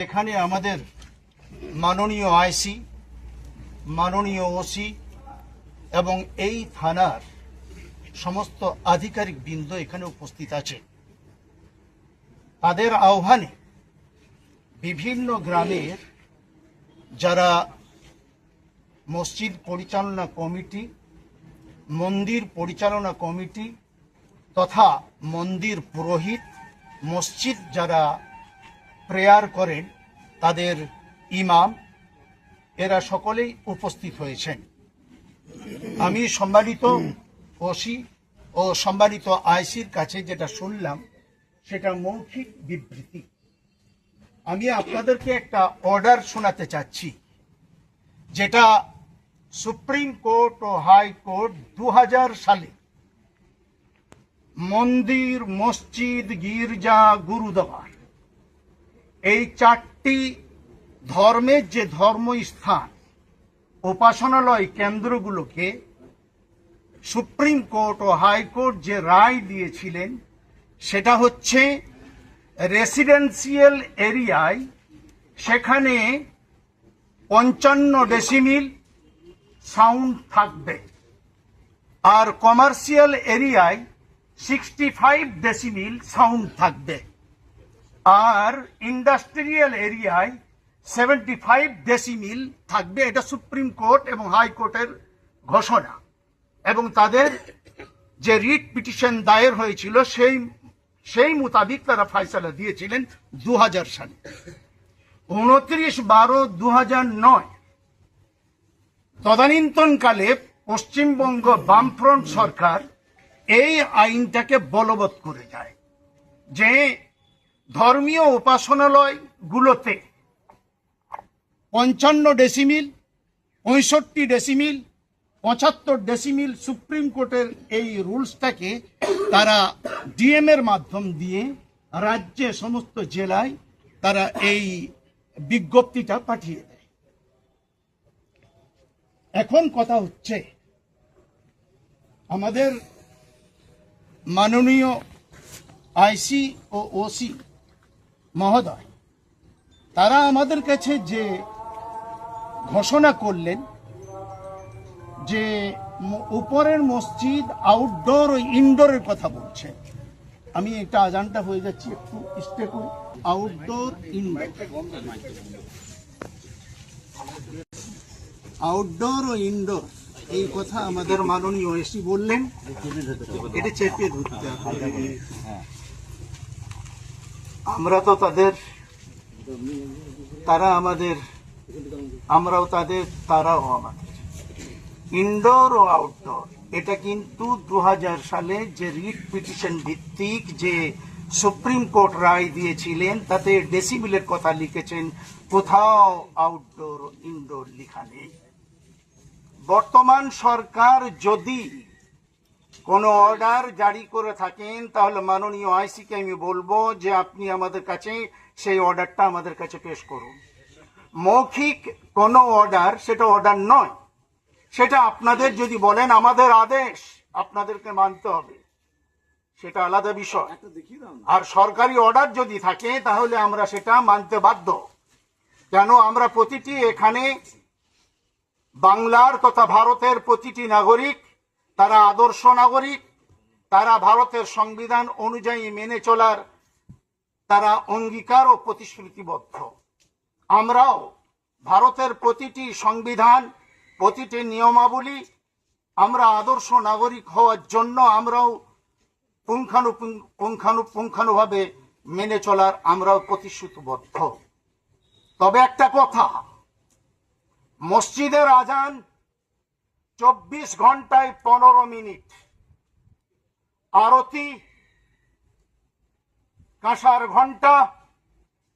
এখানে আমাদের মাননীয় আইসি, মাননীয় ওসি এবং এই থানার সমস্ত আধিকারিক বৃন্দ এখানে উপস্থিত আছে। তাদের আহ্বানে বিভিন্ন গ্রামের যারা মসজিদ পরিচালনা কমিটি, মন্দির পরিচালনা কমিটি তথা মন্দির পুরোহিত, মসজিদ যারা প্রেয়ার করেন তাদের ইমাম, এরা সকলেই উপস্থিত হয়েছেন। আমি সম্মানিত ওসি ও সম্মানিত আইসির কাছে যেটা শুনলাম সেটা মৌখিক বিবৃতি। আমি আপনাদেরকে একটা অর্ডার শোনাতে চাচ্ছি, যেটা সুপ্রিম কোর্ট ও হাইকোর্ট 2000 সালে মন্দির, মসজিদ, গির্জা, গুরুদ্বার এই 4টি ধর্মের যে ধর্মস্থান, উপাসনালয় কেন্দ্রগুলোকে সুপ্রিম কোর্ট ও হাইকোর্ট যে রায় দিয়েছিলেন সেটা হচ্ছে রেসিডেন্সিয়াল এরিয়ায় সেখানে 55 ডেসিমিল সাউন্ড থাকবে, আর কমার্শিয়াল এরিয়ায় 65 ডেসিমিল সাউন্ড থাকবে, আর ইন্ডাস্ট্রিয়াল এরিয়ায় 75 ডেসিমিল থাকবে। এটা সুপ্রিম কোর্ট এবং হাইকোর্টের ঘোষণা, এবং তাদের যে রিট পিটিশন দায়ের হয়েছিল সেই মোতাবিক তারা ফয়সালা দিয়েছিলেন 2000 সালে। 29/12/2009 তদানীন্তনকালে পশ্চিমবঙ্গ বামফ্রন্ট সরকার এই আইনটাকে বলবৎ করে যায় যে ধর্মীয় উপাসনালয়গুলোতে 55 ডেসিমিল, 65 ডেসিমিল, 75 ডেসিমিল সুপ্রিম কোর্টের এই রুলসটাকে তারা ডিএম এর মাধ্যম দিয়ে রাজ্যে সমস্ত জেলায় তারা এই বিজ্ঞপ্তিটা পাঠিয়ে দেয়। এখন কথা হচ্ছে আমাদের মাননীয় আইসি ও ওসি মহোদয় তারা আমাদের কাছে যে ঘোষণা করলেন যে উপরের মসজিদ আউটডোর ও ইনডোরের কথা বলছেন। আমি একটা আজানটা হয়ে যাচ্ছি, একটু স্টে করি। আউটডোর, ইনডোর, আউটডোর ও ইনডোর এই কথা আমাদের মাননীয় এসি বললেন। এটা চেপে ধরতে হবে। আমরা তো তাদের, তারা আমাদের, আমরাও তাদের, তারাও আমাদের। ইনডোর ও আউটডোর এটা কিন্তু 2000 সালে যে রিট পিটিশন ভিত্তিক যে সুপ্রিম কোর্ট রায় দিয়েছিলেন তাতে ডেসিমিলের কথা লিখেছেন, কোথাও আউটডোর ও ইনডোর লেখা নেই। বর্তমান সরকার যদি কোনো অর্ডার জারি করে থাকেন তাহলে মাননীয় আইসিকে আমি বলবো যে আপনি আমাদের কাছে সেই অর্ডারটা আমাদের কাছে পেশ করুন। মৌখিক কোনো অর্ডার সেটা অর্ডার নয়, সেটা আপনাদের যদি বলেন আমাদের আদেশ আপনাদেরকে মানতে হবে, সেটা আলাদা বিষয়। আর সরকারি অর্ডার যদি থাকে তাহলে আমরা সেটা মানতে বাধ্য। কেন, আমরা প্রতিটি এখানে বাংলার তথা ভারতের প্রতিটি নাগরিক, তারা আদর্শ নাগরিক, তারা ভারতের সংবিধান অনুযায়ী মেনে চলার তারা অঙ্গীকার ও প্রতিশ্রুতিবদ্ধ। আমরাও ভারতের প্রতিটি সংবিধান, প্রতিটি নিয়মাবলী আমরা আদর্শ নাগরিক হওয়ার জন্য আমরাও পুঙ্খানুপুঙ্খানুভাবে মেনে চলার আমরাও প্রতিশ্রুতিবদ্ধ। তবে একটা কথা, মসজিদের আজান 24 ঘন্টায় 15 মিনিট, আরতি কাঁসার ঘন্টা,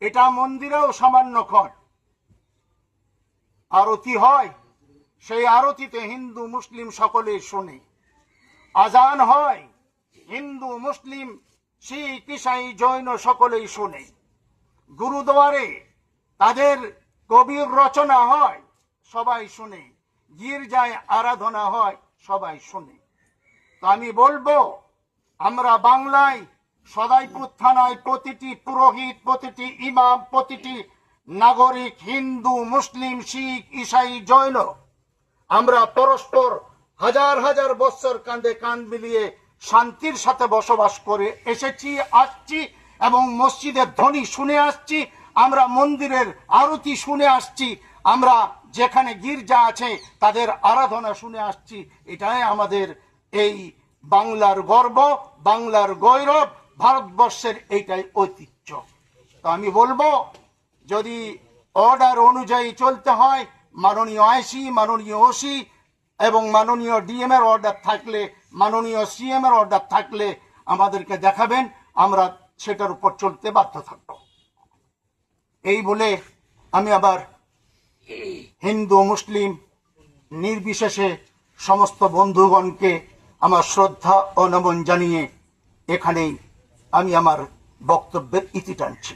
এটা মন্দিরেও সামান্যক্ষণ আরতি হয়, সেই আরতিতে হিন্দু মুসলিম সকলে শোনে। আজান হয়, হিন্দু মুসলিম শিখ ইসাই জৈন সকলেই শোনে। গুরুদ্বারে তাদের কবির রচনা হয়, সবাই শোনে। গির্জায় আরাধনা হয়, সবাই শোনে। তো আমি বলবো, আমরা বাংলায় সদাইপুর থানায় প্রতিটি পুরোহিত, প্রতিটি ইমাম, প্রতিটি নাগরিক হিন্দু, মুসলিম, শিখ, ঈসাই, জৈন আমরা পরস্পর হাজার হাজার বছর কাঁধে কাঁধ মিলিয়ে শান্তির সাথে বসবাস করে এসেছি, আসছি এবং মসজিদের ধ্বনি শুনে আসছি, আমরা মন্দিরের আরতি শুনে আসছি, আমরা যেখানে গির্জা আছে তাদের আরাধনা শুনে আসছি। এটাই আমাদের এই বাংলার গর্ব, বাংলার গৌরব, ভারতবর্ষের এইটাই ঐতিহ্য। তো আমি বলবো, যদি অর্ডার অনুযায়ী চলতে হয়, মাননীয় আইসি, মাননীয় ওসি এবং মাননীয় ডিএম এর অর্ডার থাকলে, মাননীয় সিএম এর অর্ডার থাকলে আমাদেরকে দেখাবেন, আমরা সেটার উপর চলতে বাধ্য থাকব। এই বলে আমি আবার হিন্দু মুসলিম নির্বিশেষে সমস্ত বন্ধুগণকে আমার শ্রদ্ধা ও নমন জানিয়ে এখানেই আমি আমার বক্তব্যের ইতি টানছি।